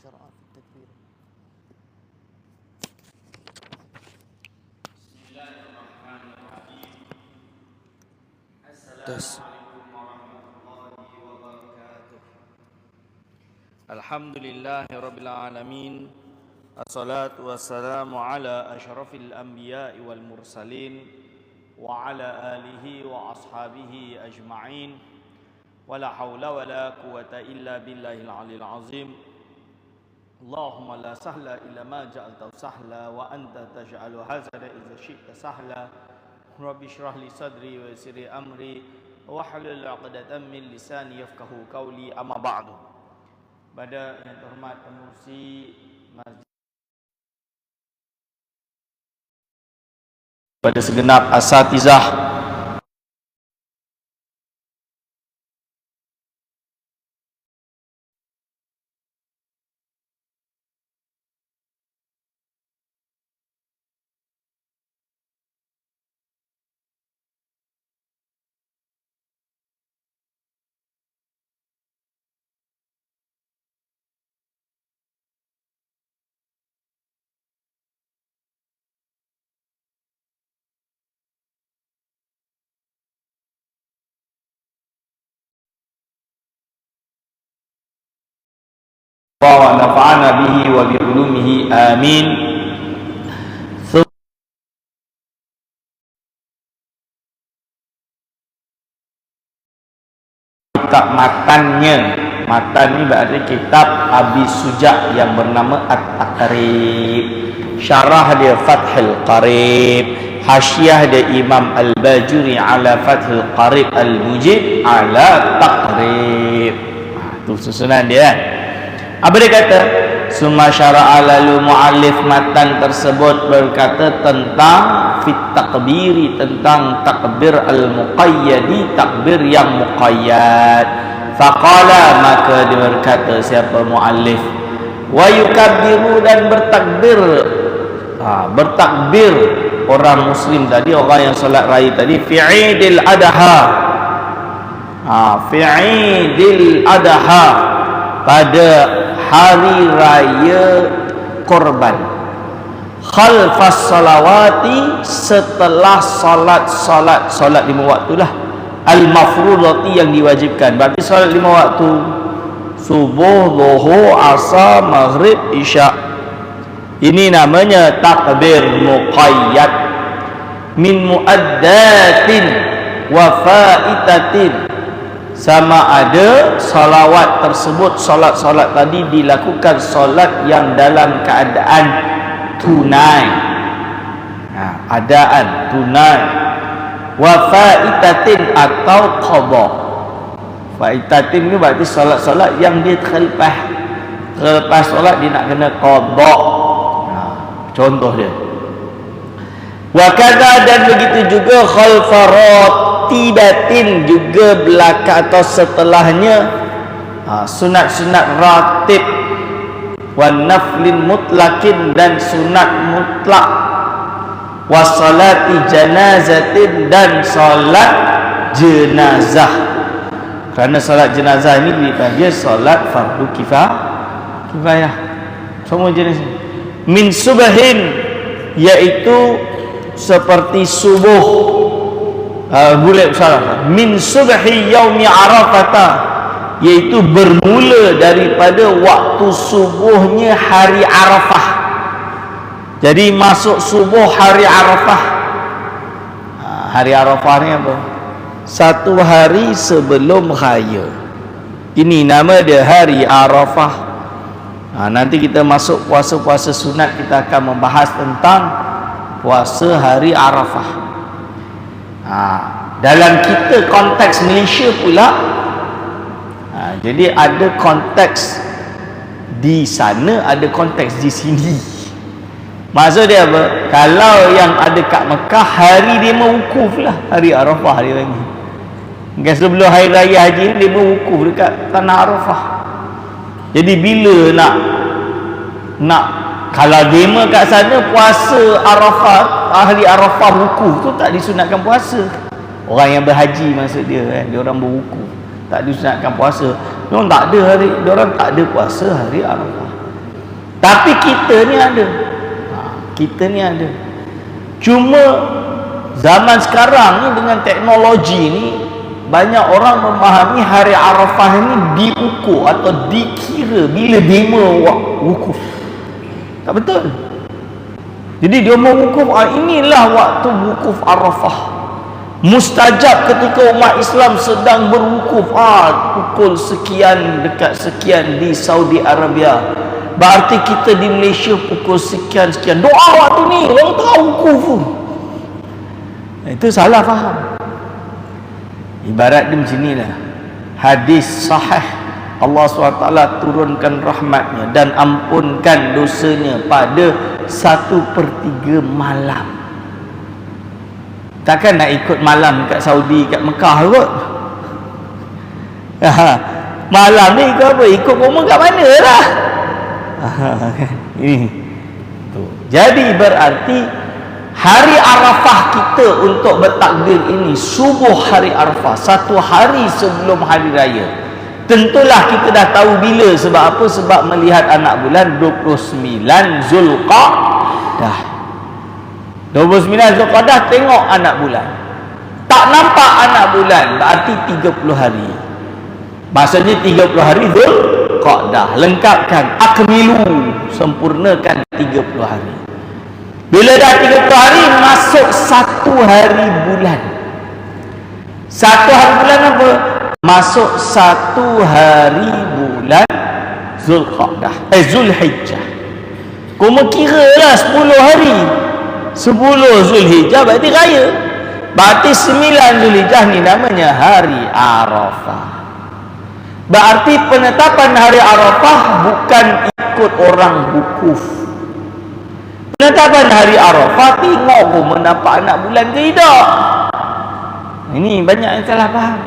شرعا في التكبير. بسم الله الرحمن الرحيم. السلام tes عليكم ورحمة الله وبركاته. الحمد لله رب العالمين. الصلاة والسلام على أشرف الأنبياء والمرسلين وعلى آله وأصحابه أجمعين ولا حول ولا قوة إلا بالله العلي العظيم. اللهم لا سهل إلا ما جعلته سهلا وأنت تجعل الحزن إذا شئت سهلا. رب اشرح لي صدري ويسر لي أمري واحلل عقدة من lisani yafqahu qawli. Amma ba'du. Pada yang terhormat pengurusi masjid, pada segenap asatizah, wa nafa'ana bihi wa bi ulumihi amin. Kitab matan ni berarti kitab Abi Suja' yang bernama At-Taqrib. Syarah dia Fathul Qarib, hasyiah dia Imam Al-Bajuri ala Fathul Qarib Al-Mujib ala Taqrib. Itu susunan dia. Apa dia kata? Summa syara'a, lalu muallif matan tersebut berkata tentang fit takbiri, tentang takbir al-muqayyadi, takbir yang muqayyad. Faqala, maka dia berkata siapa muallif, wa yukabbiru, dan bertakbir. Bertakbir orang muslim tadi, orang yang solat raya tadi, fi'idil adha. Fi'idil adha, pada hari raya korban, khalfas salawati, setelah solat 5 waktu lah, al-mafrudati, yang diwajibkan. Berarti solat 5 waktu: subuh, zuhur, asar, maghrib, isya. Ini namanya takbir muqayyad. Min muaddatin wa faitatin, sama ada salawat tersebut, solat-solat tadi dilakukan solat yang dalam keadaan tunai, adaan tunai, wa faitatin, atau qada. Faitatin ni berarti solat-solat yang dia terlepas solat dia nak kena qada. Contoh dia, wa kadza, dan begitu juga khalfarat tibatin, juga belakang atau setelahnya sunat-sunat ratib, wan naflin mutlakin, dan sunat mutlak, wasalati janazatin, dan salat jenazah. Kerana salat jenazah ini dipanggil salat fardu kifayah. Semua jenis min subahin, iaitu seperti subuh, min subhi yaumi arafata, iaitu bermula daripada waktu subuhnya hari Arafah. Jadi masuk subuh hari Arafah. Hari Arafah ni apa? Satu hari sebelum raya. Ini nama dia hari Arafah. Nanti kita masuk puasa-puasa sunat, kita akan membahas tentang puasa hari Arafah. Dalam kita konteks Malaysia pula, jadi ada konteks di sana, ada konteks di sini. Maksud dia apa? Kalau yang ada kat Mekah, hari dia mewukuf lah, hari Arafah dia lagi. Mungkin sebelum hari raya haji dia mewukuf dekat tanah Arafah. Jadi bila nak kalau dema kat sana puasa Arafah, hari Arafah wukuf tu tak disunatkan puasa. Orang yang berhaji maksud dia kan, dia orang berwukuf, tak disunatkan puasa. Diorang tak ada hari, diorang tak ada puasa hari Arafah. Tapi kita ni ada. Kita ni ada. Cuma zaman sekarang ni dengan teknologi ni, banyak orang memahami hari Arafah ni diukur atau dikira bila dema wukuf. Tak betul. Jadi dia mau wukuf, inilah waktu wukuf Arafah. Mustajab ketika umat Islam sedang berwukuf, pukul sekian dekat sekian di Saudi Arabia. Berarti kita di Malaysia pukul sekian-sekian. Doa waktu ni, orang tengah wukuf. Itu salah faham. Ibarat dia macam inilah. Hadis sahih, Allah SWT turunkan rahmatnya dan ampunkan dosanya pada 1/3 malam. Takkan nak ikut malam kat Saudi, kat Mekah kot. Malam ni ikut apa? Ikut rumah kat mana lah. Ini. Jadi berarti hari Arafah kita untuk bertakbir ini subuh hari Arafah, 1 hari sebelum hari raya. Tentulah kita dah tahu bila. Sebab apa? Sebab melihat anak bulan 29 Zulqa'dah. 29 Zulqa'dah tengok anak bulan. Tak nampak anak bulan, berarti 30 hari. Maksudnya 30 hari Zulqa'dah. Lengkapkan, akmilu, sempurnakan 30 hari. Bila dah 30 hari, masuk 1 hari bulan. 1 hari bulan apa? Masuk 1 hari bulan Zulqa'dah, Zulhijjah. Kau kira lah 10 hari. 10 Zulhijjah berarti raya. Berarti 9 Zulhijjah ni namanya hari Arafah. Berarti penetapan hari Arafah bukan ikut orang wukuf. Penetapan hari Arafah tengok kau mendapat anak bulan ke tidak. Ini banyak yang salah faham.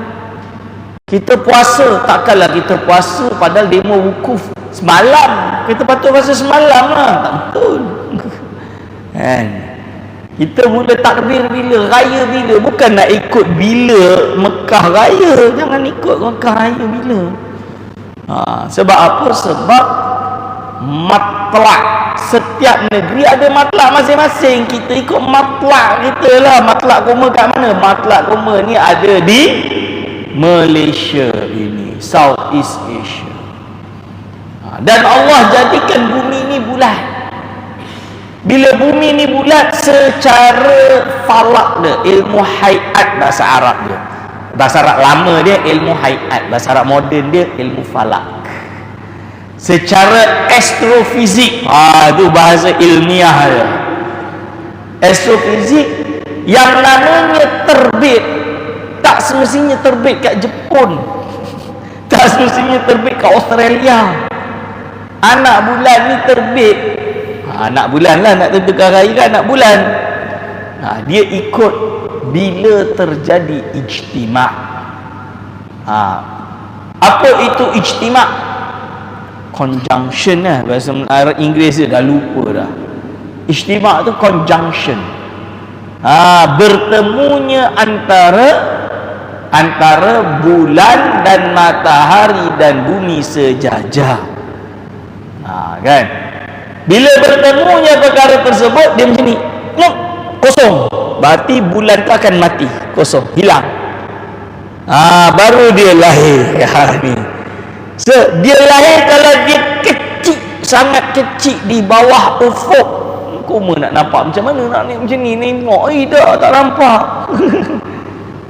Kita puasa, takkanlah kita puasa padahal demo wukuf semalam. Kita patut puasa semalam lah. Tak betul. Kan? Kita mula takbir bila, raya bila. Bukan nak ikut bila Mekah raya. Jangan ikut Mekah raya bila. Sebab apa? Sebab matlak. Setiap negeri ada matlak masing-masing. Kita ikut matlak kita lah. Matlak koma kat mana? Matlak koma ni ada di Malaysia ini, Southeast Asia. Dan Allah jadikan bumi ni bulat. Bila bumi ni bulat secara falak dia, ilmu hayat bahasa Arab dia. Bahasa Arab lama dia ilmu hayat, bahasa Arab moden dia ilmu falak. Secara astrofizik, itu bahasa ilmiah dia. Astrofizik yang namanya terbit tak semestinya terbit kat Jepun, tak semestinya terbit kat Australia. Anak bulan ni terbit, anak bulan lah, nak tentukan raya kan anak bulan. Dia ikut bila terjadi ijtima'. Apa itu ijtima'? Conjunction lah, bahasa Inggeris dia dah lupa dah. Ijtima' tu conjunction. Bertemunya antara bulan dan matahari dan bumi sejajar. Kan? Bila bertemunya perkara tersebut, dia macam ni, kosong. Berarti bulan tu akan mati, kosong, hilang. Baru dia lahir. Ni. Dia lahir kalau dia kecil, sangat kecil di bawah ufuk. Kau nak nampak macam mana nak ni macam ni, tengok tak nampak.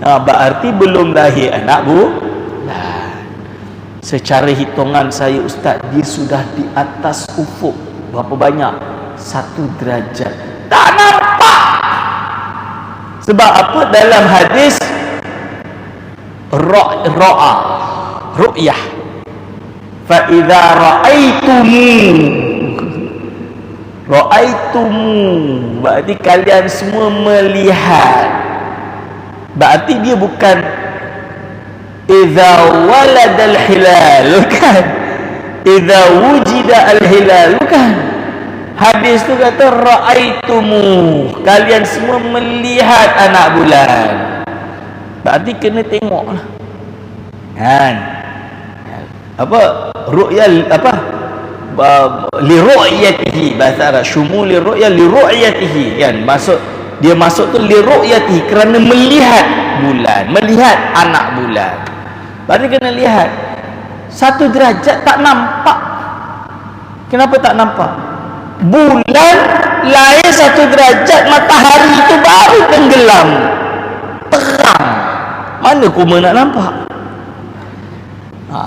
Berarti belum lahir anak bulan. Secara hitungan saya ustaz, dia sudah di atas ufuk. Berapa banyak? 1 derajat. Tak nampak. Sebab apa? Dalam hadis ru'yah, fa idza ra'aitumu, berarti kalian semua melihat. Berarti dia bukan idza waladal hilal, kan? Idza wujida al hilal, kan? Hadis tu kata ra'aitumu, kalian semua melihat anak bulan. Berarti kena tengok lah. Kan? Apa? Ru'yal apa? li ru'yatihi, bahasa Arab syumul ru'ya li ru'yatihi kan, dia masuk tu li ru'yatihi, kerana melihat bulan, melihat anak bulan. Berarti kena lihat. 1 derajat tak nampak. Kenapa tak nampak? Bulan lain 1 derajat, matahari itu baru tenggelam, terang, mana kuma nak nampak?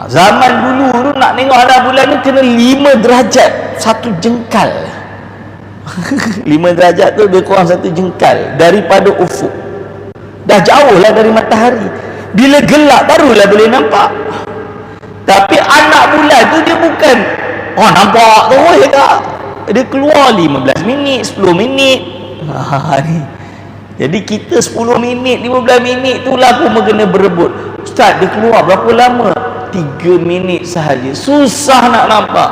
Zaman dulu tu nak tengok anak bulan ni kena 5 derajat 1 jengkal. 5 derajat tu dia kurang 1 jengkal daripada ufuk, dah jauh lah dari matahari. Bila gelap barulah boleh nampak. Tapi anak bulan tu dia bukan nampak tu ya tak, dia keluar 15 minit 10 minit. Jadi kita 10 minit 15 minit tu lah aku kena berebut. Ustaz, dia keluar berapa lama? 3 minit sahaja, susah nak nampak.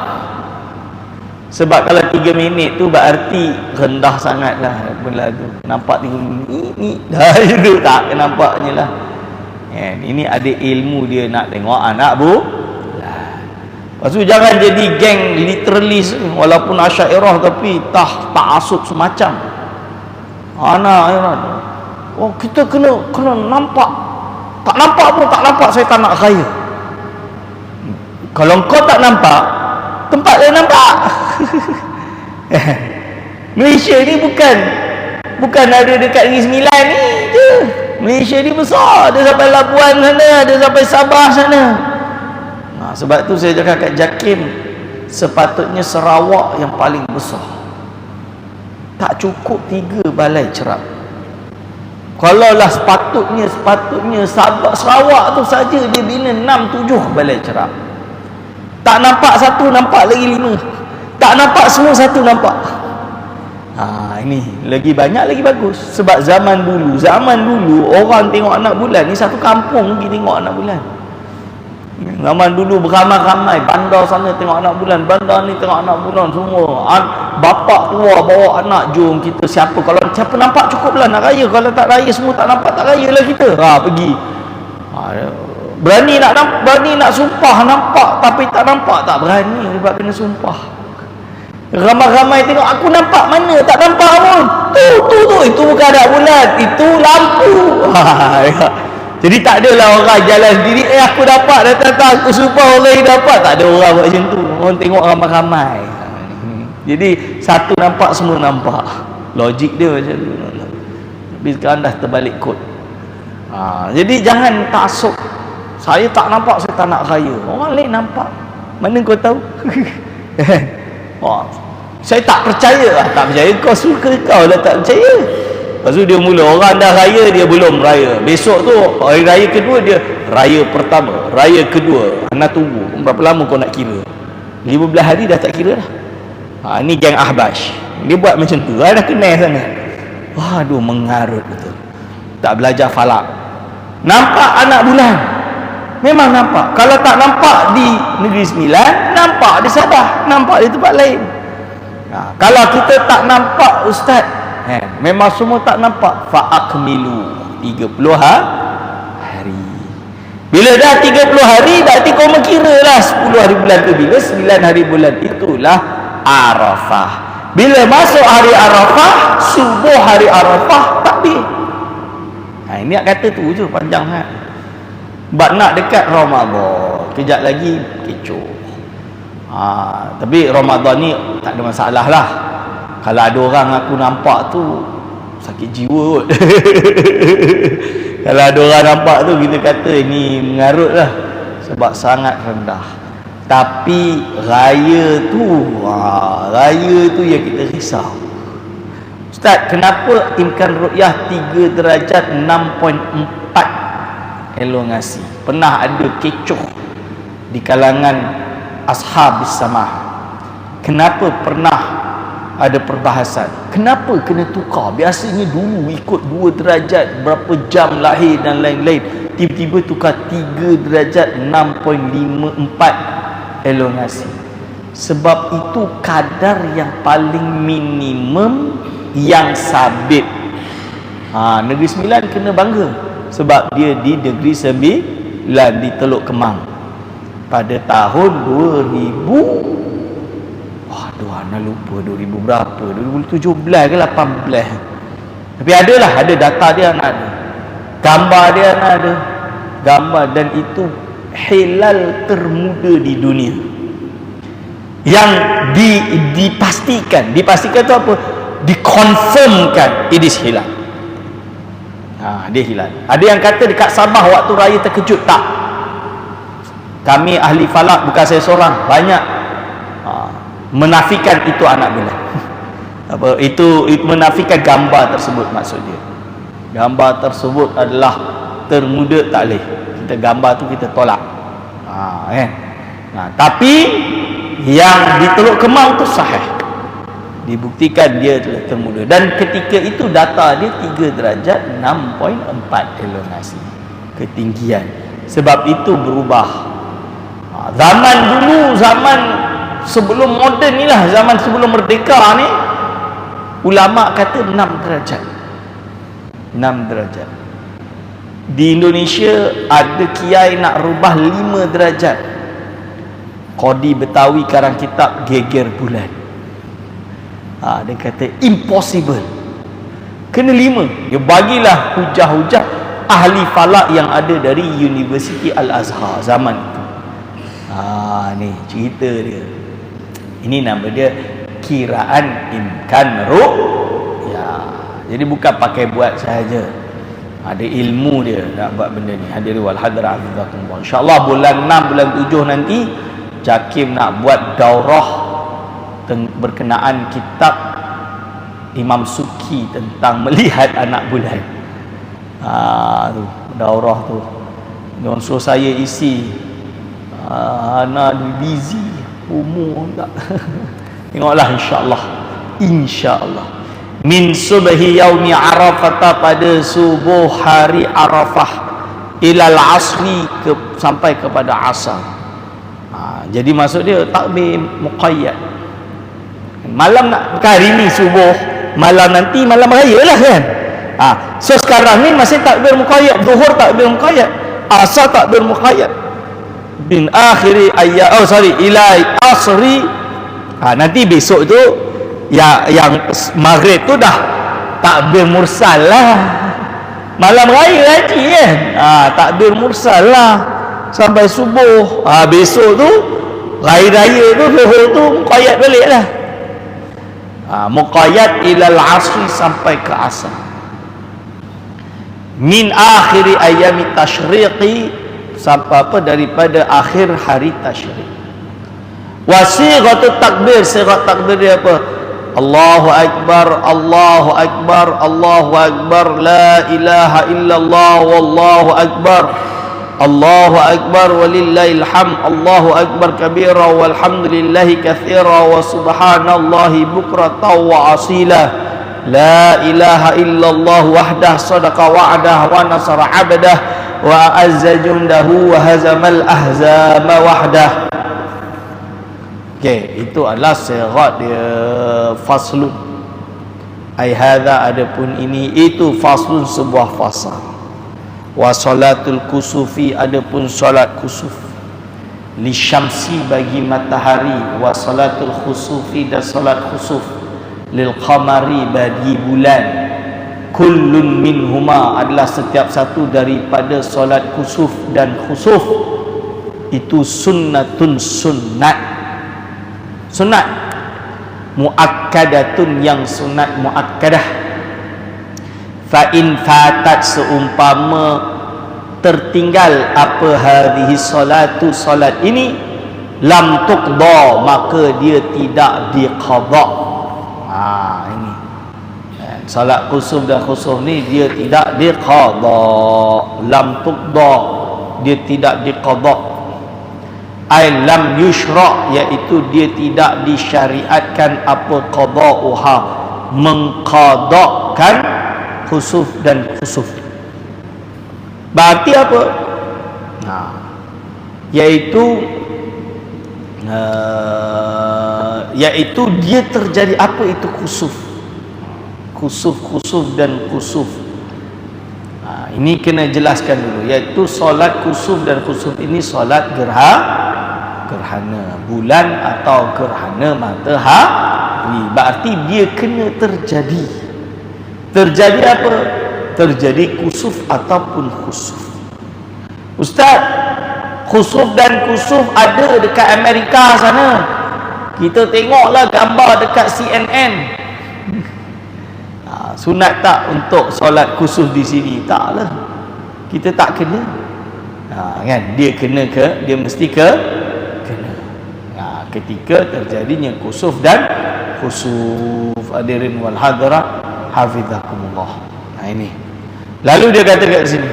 Sebab kalau 3 minit tu berarti rendah sangat lah benda tu. Nampak 3 minit dah itu tak nampaknya lah. Ini ada ilmu dia nak tengok anak lepas tu jangan jadi geng literalis, walaupun Asy'ariyah tapi ta'assub semacam anak. Kita kena nampak. Tak nampak pun tak nampak, saya tak nak kaya. Kalau kau tak nampak, tempat lain nampak. Malaysia ni bukan ada dekat Negeri Sembilan ni je. Malaysia ni besar, ada sampai Labuan sana, ada sampai Sabah sana. Sebab tu saya cakap kat Jakim, sepatutnya Sarawak yang paling besar. Tak cukup 3 balai cerap. Kalaulah sepatutnya Sarawak tu saja dia bina 6-7 balai cerap. Tak nampak 1, nampak lagi 5. Tak nampak semua 1 nampak. Ini lagi banyak lagi bagus. Sebab zaman dulu orang tengok anak bulan ni satu kampung pergi tengok anak bulan. Zaman dulu beramai-ramai, bandar sana tengok anak bulan, bandar ni tengok anak bulan semua. Bapak keluar bawa anak, jom kita siapa nampak cukuplah nak raya. Kalau tak raya semua tak nampak, tak raya lah kita. Pergi. Berani nak sumpah nampak, tapi tak nampak tak berani sebab kena sumpah. Ramai-ramai tengok, aku nampak mana, tak nampak pun. Tu itu bukan anak bulan, itu lampu. Jadi tak adalah orang jalan sendiri, aku dapat datang aku sumpah orang yang dapat. Tak ada orang buat macam tu. Orang tengok ramai-ramai. Jadi satu nampak semua nampak. Logik dia macam tu. Tapi sekarang dah terbalik kod. Jadi jangan taksub. Saya tak nampak, saya tak nak raya. Orang lain nampak. Mana kau tahu? Saya tak percaya. Tak percaya, kau suka kau lah tak percaya. Lepas tu dia mula, orang dah raya, dia belum raya. Besok tu hari raya kedua dia raya pertama, raya kedua. Anak tunggu berapa lama kau nak kira? 15 hari dah tak kira dah. Ni geng Ahbash. Dia buat macam tu, dah kenal sangat. Waduh, mengarut betul. Tak belajar falak. Nampak anak bulan, memang nampak. Kalau tak nampak di Negeri Sembilan, nampak di Sabah, nampak di tempat lain. Kalau kita tak nampak ustaz, memang semua tak nampak, fa'akmilu 30 hari. Bila dah 30 hari, berarti kau mengira lah 10 hari bulan tu bila, 9 hari bulan itulah Arafah. Bila masuk hari Arafah, subuh hari Arafah, takbir. Ini nak kata tu je, panjang sangat. Sebab nak dekat Ramadan, kejap lagi kecoh. Tapi Ramadan ni tak ada masalah lah. Kalau ada orang aku nampak tu sakit jiwa kot. Kalau ada orang nampak tu, kita kata ini mengarut lah, sebab sangat rendah. Tapi raya tu yang kita risau. Ustaz, kenapa imkan ru'yah 3 derajat 6.4 elongasi? Pernah ada kecoh di kalangan ashabis samah. Kenapa pernah ada perbahasan? Kenapa kena tukar? Biasanya dulu ikut 2 derajat, berapa jam lahir dan lain-lain. Tiba-tiba tukar 3 derajat 6.54 elongasi. Sebab itu kadar yang paling minimum yang sabit. Negeri Sembilan kena bangga sebab dia di Negeri Sembilan, di Teluk Kemang. Pada tahun 2000 tu Ana lupa 2000 berapa, 2017 ke 18. Tapi ada data dia anak ada. Gambar dia anak ada. Gambar, dan itu hilal termuda di dunia. Yang dipastikan tu apa? Dikonfirmkan it is hilal. Dia hilal. Ada yang kata dekat Sabah waktu raya terkejut, tak. Kami ahli falak, bukan saya seorang, banyak menafikan itu anak bulan. Itu menafikan gambar tersebut, maksud dia. Gambar tersebut adalah termuda, tak boleh. Kita gambar tu kita tolak. Tapi yang di Teluk Kemang tu sahih, dibuktikan dia telah termuda, dan ketika itu data dia 3 darajat 6.4 elongasi ketinggian. Sebab itu berubah. Zaman dulu, zaman sebelum moden ni lah, zaman sebelum merdeka ni, ulama kata 6 darajat. 6 darajat. Di Indonesia ada kiai nak rubah 5 darajat. Qadi Betawi karang kitab Geger Bulan. Dia kata impossible. Kena 5. Dia bagilah hujah-hujah ahli falak yang ada dari Universiti Al-Azhar zaman itu. Ni cerita dia. Ini nama dia kiraan imkan ya. Jadi bukan pakai buat saja. Ada ilmu dia nak buat benda ni. Hadirin wal hadirat hafizakumullah. Insya-Allah bulan 6 bulan 7 nanti Jakim nak buat daurah berkenaan kitab Imam Suki tentang melihat anak bulan. Tu daurah tu. Jangan suruh saya isi. Anak busy, umur tak. Tengoklah insya-Allah. Min subhi yaumi Arafah, pada subuh hari Arafah, ilal asri, sampai kepada asar. Jadi maksud dia takbir muqayyad. Malam nak, bukan hari ni subuh, malam nanti malam raya lah kan. So sekarang ni masih takbir muqayyad, zuhur takbir muqayyad, asar takbir muqayyad. Bin akhiri ila asri. Nanti besok tu yang maghrib tu dah takbir mursal lah. Malam raya haji kan, takbir mursal lah sampai subuh. Besok tu raya tu, zuhur tu muqayyad balik lah. Muqayyad ilal asri, sampai ke asar. Min akhiri ayami tashriqi, sampai daripada akhir hari tasyrik. Wasighatut takbir, sighat takbir dia apa? Allahu akbar, Allahu akbar, Allahu akbar, la ilaha illallah, wallahu akbar, Allahu akbar, walillahil hamd, Allahu akbar kabira, walhamdulillahi katsira, wa subhanallahi bukratan wa asila, la ilaha illallah wahdah, sadaqa wa'dah, wa nasara 'abdah, wa azza jundahu, wa hazamal ahzama wahdah. Itu adalah sighat dia. Faslun ai hadza, adapun ini, itu faslun, sebuah fasal. Wa salatul kusufi, adapun salat kusuf. Li syamsi, bagi matahari. Wa salatul khusufi, dan salat khusuf. Lil qamari, bagi bulan. Kullun minhuma, adalah setiap satu daripada solat kusuf dan khusuf itu sunnatun, sunat muakkadatun, yang sunat muakkadah. Fa in fatat, seumpama tertinggal apa hadhihi salatu, salat ini, lam tuqda, maka dia tidak diqadha. Ini salat kusuf dan khusuf ni dia tidak diqadha. Lam tuqda, dia tidak diqadha. Ai lam yushra, iaitu dia tidak disyariatkan apa qada'uha, mengqada'kan khusuf dan khusuf. Berarti apa? Yaitu dia terjadi apa itu khusuf. Khusuf dan khusuf. Ini kena jelaskan dulu, iaitu solat khusuf dan khusuf ini solat gerhana. gerhana bulan atau gerhana matahari. Berarti dia kena terjadi. Terjadi apa? Terjadi kusuf ataupun khusuf. Ustaz, khusuf dan kusuf ada dekat Amerika sana. Kita tengoklah gambar dekat CNN. Sunat tak untuk solat kusuf di sini? Taklah. Kita tak kena. Kan? Dia kena ke? Dia mesti kena. Ketika terjadinya kusuf dan khusuf. Hadirin wal hadirat, hafizakumullah. Ini. Lalu dia kata kat sini.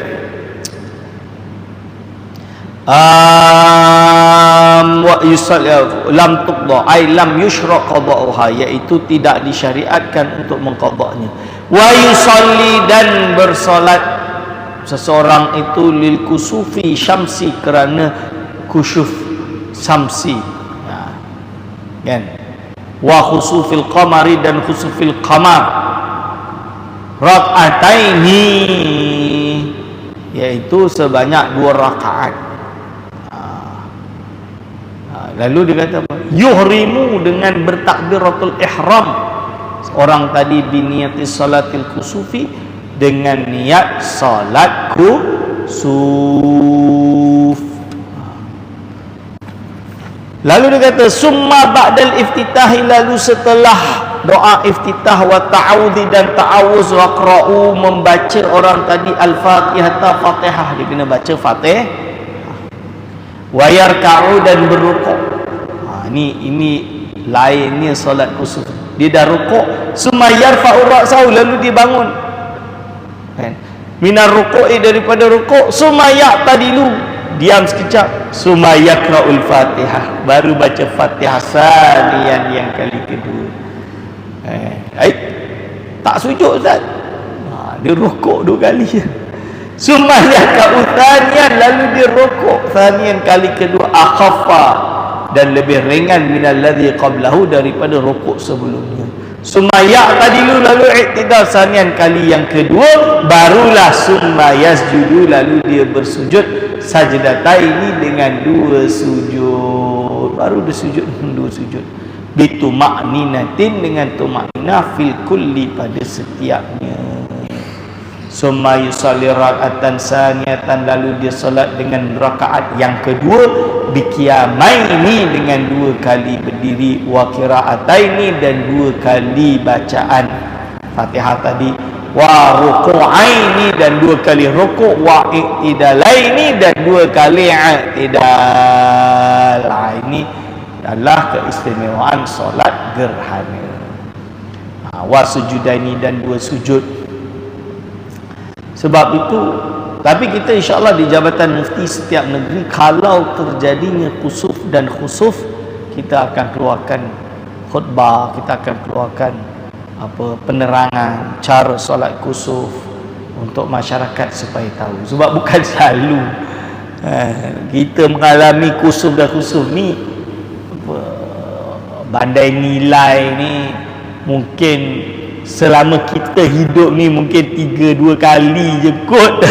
Wa yusalli lam tuqda ay lam yushra qada'uha, iaitu tidak disyariatkan untuk mengqadanya. Wa yusalli, dan bersolat seseorang itu lil kusufi syamsi, kerana kusuf syamsi, kan, wa khusufil qamari, dan khusufil qamar, rak'ataini, yaitu sebanyak 2 rakaat. Lalu dia kata apa? Yuhrimu, dengan bertakbiratul ihram. Orang tadi biniyati salatil kusufi, dengan niat salat kusuf. Lalu dia kata summa ba'dal iftitahi, lalu setelah doa iftitah wa ta'awudhi dan ta'awuz, wa qra'u, membaca orang tadi al-fatihah, fatihah, dia kena baca fatihah, wa yarka'u, dan berrukuk. Ini lainnya solat kusuf. Dia dah rukuk, summa yarfa'u ra'sahu, lalu dia bangun, kan, minar ruku'i, daripada rukuk, summa ya'tadilu, diam sekejap, summa yaqra'ul fatihah, baru baca fatihah saniyan, yang kali kedua. Tak sujud Ustaz. Dia rukuk 2 kali. Summa yaqra'u thaniyan, lalu dia rukuk thaniyan, kali kedua, akhaffa, dan lebih ringan minal ladzi qablahu, daripada rukuk sebelumnya. Summa ya'tadilu, lalu i'tidal saniyan, kali yang kedua, barulah summa yasjudu, lalu dia bersujud sajdataini, dengan 2 sujud. Baru dia sujud 2 sujud. Bituma'ninatin, dengan tuma'ninah, fil kulli, pada setiapnya. Summa yusalli rak'atan saniyatan, lalu dia solat dengan rakaat yang kedua, biqiyamaini, dengan 2 kali berdiri, wa qira'ataini, dan 2 kali bacaan Fatihah tadi, wa ruku'aini, dan 2 kali rukuk, wa i'tidalaini, dan 2 kali i'tidal. Ini adalah keistimewaan solat gerhana. Wa sujudaini, dan 2 sujud. Sebab itu, tapi kita insyaAllah di Jabatan Mufti setiap negeri, kalau terjadinya kusuf dan khusuf, kita akan keluarkan khutbah, kita akan keluarkan penerangan cara solat kusuf untuk masyarakat supaya tahu. Sebab bukan selalu kita mengalami kusuf dan khusuf ni, bandai nilai ni mungkin selama kita hidup ni mungkin 3-2 kali je kot.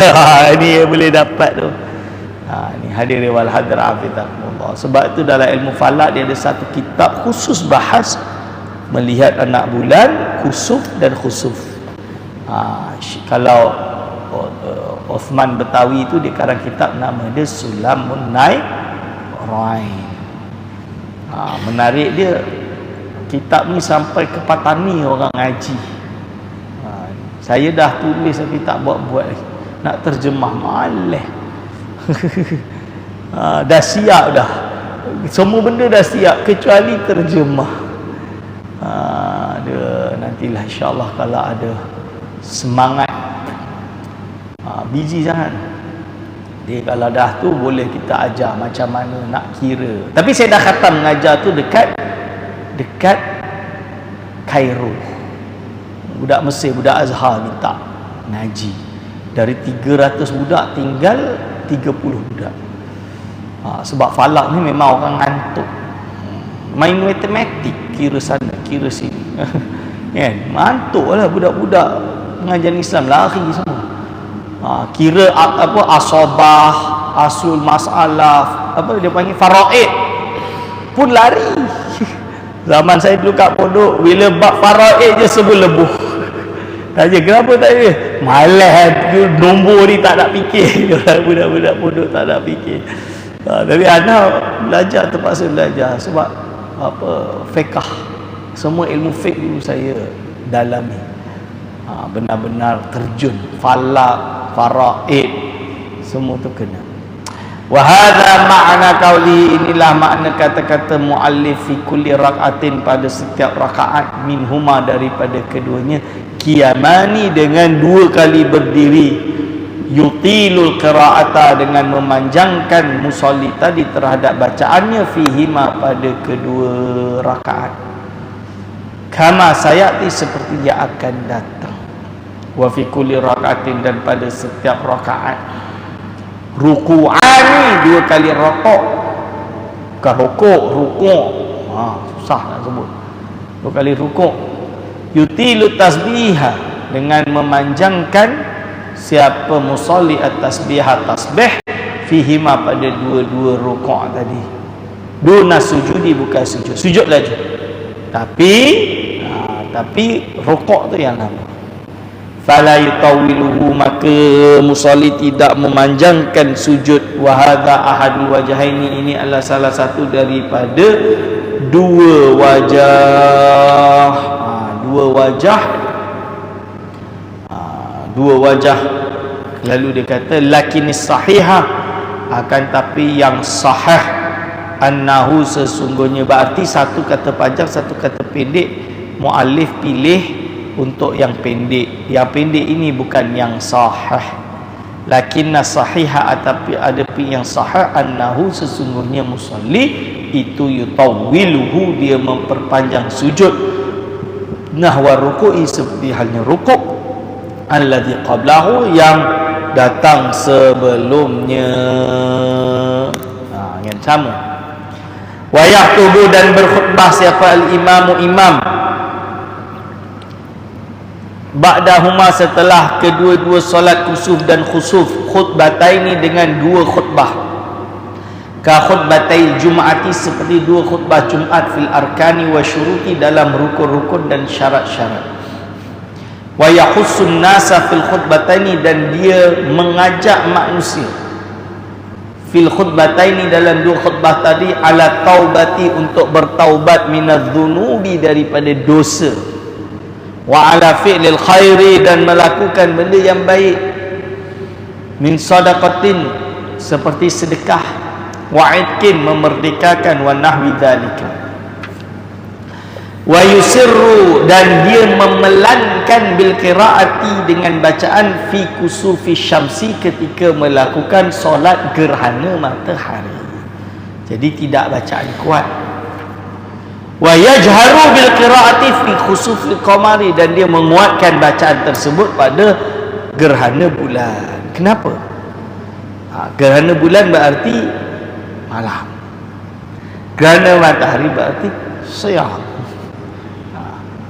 Ni yang boleh dapat tu. Ni hadirin wal hadirat, hafizakumullah. Sebab itu dalam ilmu falak dia ada satu kitab khusus bahas melihat anak bulan, kusuf dan khusuf. Kalau Osman Betawi itu dia karang kitab nama dia Sulamun Nairain. Menarik dia, kitab ni sampai ke Patani orang ngaji. Saya dah tulis tapi tak buat-buat lagi. Nak terjemah malah. Dah siap dah. Semua benda dah siap kecuali terjemah. Nantilah insya-Allah kalau ada semangat. Busy sangat. Dia kalau dah tu boleh kita ajar macam mana nak kira. Tapi saya dah khatam mengajar tu dekat Kairo. Budak Mesir, budak Azhar minta ngaji. Dari 300 budak tinggal 30 budak. Sebab falak ni memang orang ngantuk. Main matematik, kira sana, kira sini. Kan? Ngantuk lah budak-budak pengajian Islam, lari semua. Kira asobah, asul masalah, dia panggil faraid. pun lari. Zaman saya dulu kat pondok, bila bab faraid je sebut lebuh. Tanya kenapa tak ada? Malas nombor ni tak nak fikir. Budak-budak pondok tak nak fikir. Tapi anak belajar, terpaksa belajar sebab apa, fiqh. Semua ilmu fiqh dulu saya dalami. Benar-benar terjun, falak, faraid, semua tu kena. Wa hadza ma'na qauli, inilah makna kata-kata muallif fi kulli rak'atin, pada setiap rakaat, minhuma daripada keduanya, qiyamani dengan 2 kali berdiri, yutilul qira'ata dengan memanjangkan musalli tadi terhadap bacaannya, fihima pada kedua rakaat, kama sayati seperti yang akan datang. Wa fi kulli rak'atin, dan pada setiap rakaat, ruku'ani 2 kali rokok, bukan rokok, rukuk, susah nak sebut, 2 kali rukuk, yutilu tasbiha dengan memanjangkan siapa musalli at-tasbihah, tasbih, fihima pada 2 rukuk tadi, duna sujudi, bukan sujud, sujud lagi, tapi rukuk tu yang lama. Fala yutawiluhu, maka musalli tidak memanjangkan sujud. Wa hadza ahadul wajhaini, ini adalah salah satu daripada 2 wajah. Dua wajah. Lalu dia kata lakinis sahihah, akan tapi yang sahih, annahu sesungguhnya, berarti satu kata panjang, satu kata pendek, muallif pilih untuk yang pendek. Yang pendek ini bukan yang sahih, lakinna sahihah, tapi ada yang sahih, annahu sesungguhnya musalli itu yutawwiluhu, dia memperpanjang sujud, nahwa ruku'i, seperti halnya rukuk, alladhi qablahu, yang datang sebelumnya. Yang sama. Wa yaktubu, dan berkhutbah siapa al-imamu, imam, ba'dahuma, setelah kedua-dua solat kusuf dan khusuf, khutbataini, dengan 2 khutbah, ka khutbatai jum'ati, seperti 2 khutbah Jumat, fil arkani wa syuruti, dalam rukun-rukun dan syarat-syarat. Wa yakhussun nasa fil khutbataini, dan dia mengajak manusia fil khutbataini, dalam 2 khutbah tadi, ala taubati, untuk bertaubat, minadz dzunubi, daripada dosa, wa ala fi'lil khairi, dan melakukan benda yang baik, min sadaqatin, seperti sedekah, wa itqin, memerdekakan, wa nahwi dzalika. Wa yusirru, dan dia memelankan, bil qiraati, dengan bacaan, fi kusufi syamsi, ketika melakukan solat gerhana matahari. Jadi tidak bacaan kuat. Wa yajharu bil qiraati fi khusufil qamari, dan dia menguatkan bacaan tersebut pada gerhana bulan. Kenapa? Gerhana bulan berarti malam, gerhana matahari berarti siang.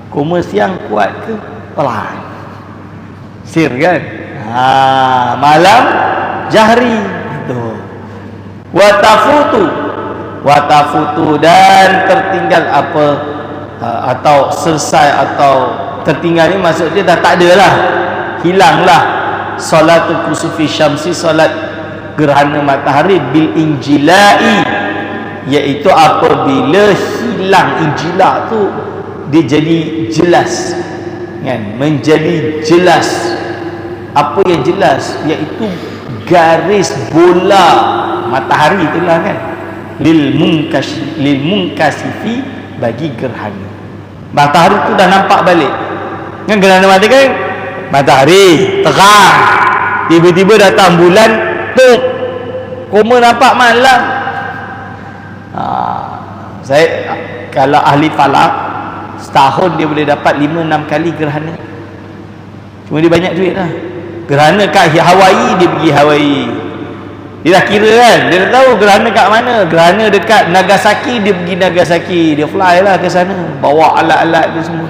Koma siang kuat ke pelan? Sir kan? Malam jahri itu. Wa tafutu, dan tertinggal apa, atau selesai, atau tertinggal ni maksud dia dah tak ada lah, hilanglah, salatul kusufi syamsi, salat gerhana matahari, bil injilai, iaitu apabila hilang. Injila tu dia jadi jelas, kan? Menjadi jelas. Apa yang jelas? Iaitu garis bola matahari itulah, kan? Lil munkasifi, bagi gerhana matahari tu dah nampak balik, kan? Gerhana matahari kan, matahari terang, tiba-tiba datang bulan, tuk, koma nampak malam. Saya kalau ahli falak, setahun dia boleh dapat 5-6 kali gerhana. Cuma dia banyak duit lah. Gerhana kat Hawaii, dia pergi Hawaii, dia dah kira kan, dia dah tahu gerhana kat mana. Gerhana dekat Nagasaki, dia pergi Nagasaki, dia fly lah ke sana, bawa alat-alat dia semua.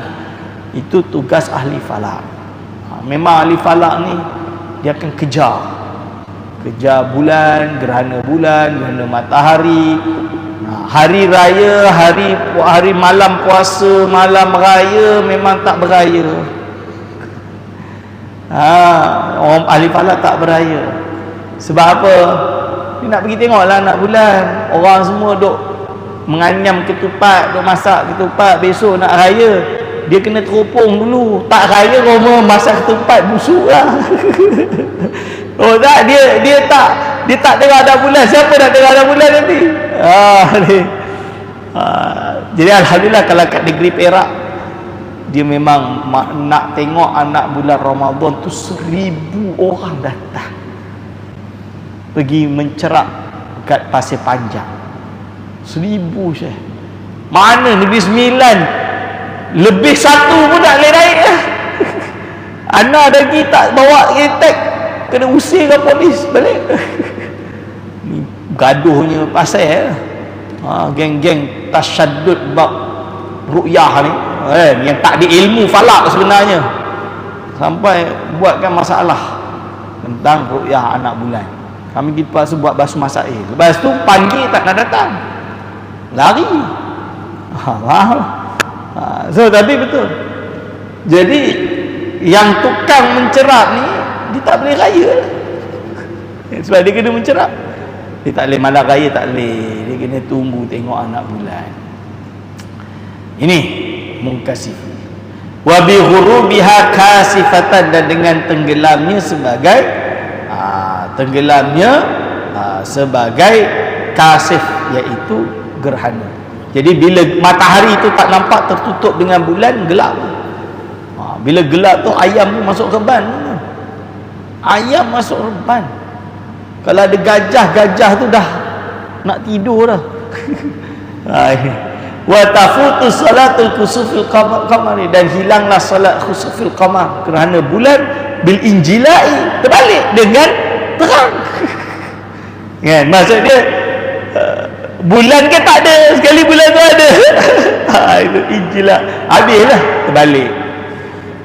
Itu tugas ahli falak. Memang ahli falak ni dia akan kejar bulan, gerhana matahari, Hari raya, hari malam puasa, malam raya memang tak beraya. Orang ahli falak tak beraya. Sebab apa? Dia nak pergi tengoklah anak bulan. Orang semua duk menganyam ketupat, duk masak ketupat, besok nak raya. Dia kena teropong dulu. Tak raya rumah masak ketupat busuk lah. Oh tak, dia tak tengok anak bulan. Siapa nak tengok anak bulan nanti? Jadi alhamdulillah kalau kat negeri Perak, dia memang nak tengok anak bulan Ramadan tu 1000 orang datang pergi mencerap kat Pasir Panjang. 1000 Syekh. Mana Negeri Sembilan lebih satu pun tak boleh naik lah. Anak lagi tak bawa ketek, kena usir ke polis balik. Ni gaduhnya pasal geng-geng tasyaddud bab ru'yah ni, yang tak ada ilmu falak sebenarnya, sampai buatkan masalah tentang ru'yah anak bulan. Kami lepas tu buat basuh masail, lepas tu panggil tak nak datang, lari. So tapi betul, jadi yang tukang mencerap ni dia tak boleh raya sebab dia kena mencerap. Dia tak boleh malam raya, tak boleh, dia kena tunggu tengok anak bulan. Ini mungkasif. Wa bi ghurubiha kasifatan, dan dengan tenggelamnya sebagai kasif, iaitu gerhana. Jadi bila matahari itu tak nampak, tertutup dengan bulan, gelap. Bila gelap tu ayam pun masuk reban. Ayam masuk reban. Kalau ada gajah tu dah nak tidur dah. Wa tafutu salatul khusufil qamar, dan hilanglah salat khusufil qamar kerana bulan bil injilai, terbalik dengan terang. Kan maksud dia bulan ke tak ada, sekali bulan tu ada. Itu injilai, habislah terbalik.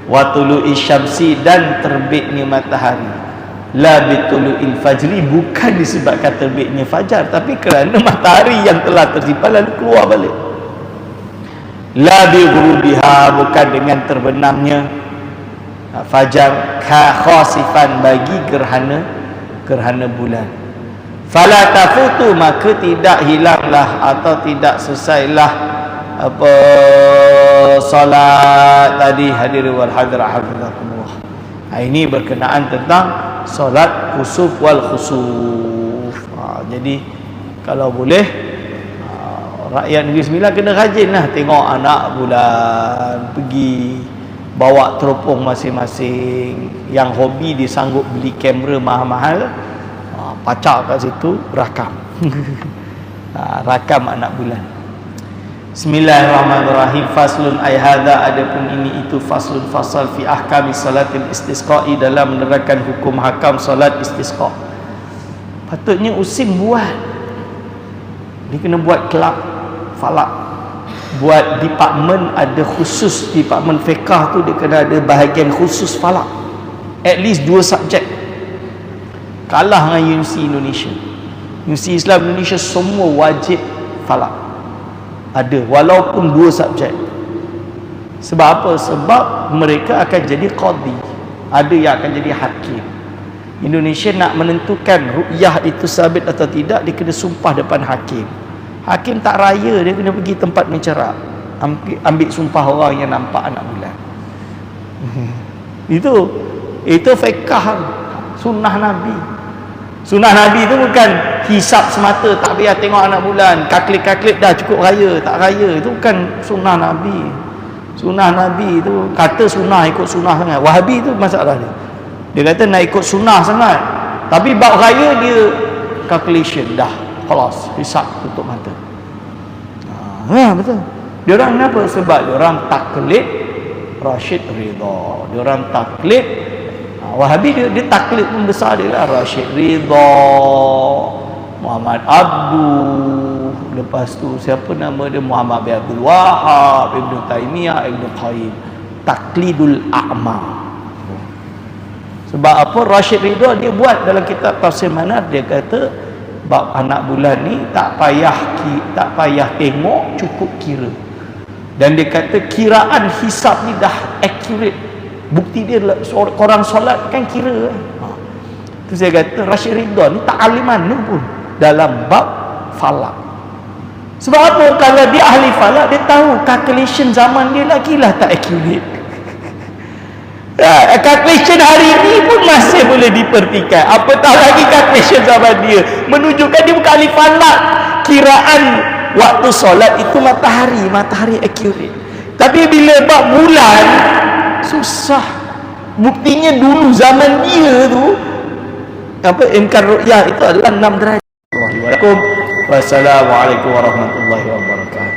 Wa tulu'i syamsi, dan terbitnya matahari, la bitulu'il fajri, bukan disebabkan terbitnya fajar, tapi kerana matahari yang telah tersimpan lalu keluar balik. La bi ghurubiha, bukan dengan terbenamnya fajar, ka khasifan, bagi gerhana bulan. Fala tafutu, maka tidak hilanglah atau tidak selesailah solat tadi. Hadirin wal hadirat hafizakumullah. Ini berkenaan tentang solat khusuf wal khusuf. Jadi kalau boleh, rakyat Negeri Sembilan kena rajinlah tengok anak bulan, pergi bawa teropong masing-masing. Yang hobi dia sanggup beli kamera mahal-mahal, pacak kat situ, rakam. Rakam anak bulan. Bismillahirrahmanirrahim. Faslun ay hadza, adapun ini itu faslun, fasal fi ahkami salatil istisqa'i, dalam menerangkan hukum hakam salat istisqa. Patutnya Usim buat, dia kena buat kelab falak, buat department, ada khusus department fiqah tu, dia kena ada bahagian khusus falak, at least 2 subjek. Kalah dengan Universiti Indonesia. Universiti Islam Indonesia semua wajib falak ada, walaupun 2 subjek. Sebab apa? Sebab mereka akan jadi qadi, ada yang akan jadi hakim. Indonesia nak menentukan ru'yah itu sabit atau tidak, dia kena sumpah depan hakim. Hakim tak raya, dia kena pergi tempat mencerap, ambil sumpah orang yang nampak anak bulan. Itu fiqh, sunnah Nabi. Sunnah Nabi itu bukan hisap semata, tak payah tengok anak bulan, kaklik-kaklik dah cukup raya, tak raya. Itu bukan sunnah Nabi. Sunnah Nabi itu kata sunnah, ikut sunnah sangat. Wahabi itu masalah dia. Dia kata nak ikut sunnah sangat, tapi bab raya dia calculation dah, khalas, hisap, tutup mata. Betul. Dia orang kenapa? Sebab dia orang taklid Rashid Ridha. Dia orang taklid Wahabi, dia taklid pun besar dia lah. Rashid Ridha, Muhammad Abduh, lepas tu siapa nama dia, Muhammad bin Abdul Wahab, Ibn Taymiyah, Ibn Qayyim. Taklidul a'ma. Sebab apa? Rashid Ridha dia buat dalam kitab Tafsir Manar, dia kata bab anak bulan ni tak payah tengok, cukup kira. Dan dia kata kiraan hisab ni dah accurate. Bukti dia orang solat kan kira. Tu saya kata Rashid Ridha ni tak alim mana pun dalam bab falak. Sebab apa? Kalau dia ahli falak, dia tahu calculation zaman dia lagi lah tak accurate. Calculation hari ni pun masih boleh dipertikai, apatah lagi calculation zaman dia, menunjukkan dia bukan ahli falak. Kiraan waktu solat itu matahari accurate. Tapi bila bab bulan susah. Buktinya dulu zaman dia tu imkan ru'yah itu adalah 6 derajat. Wassalamualaikum warahmatullahi wabarakatuh.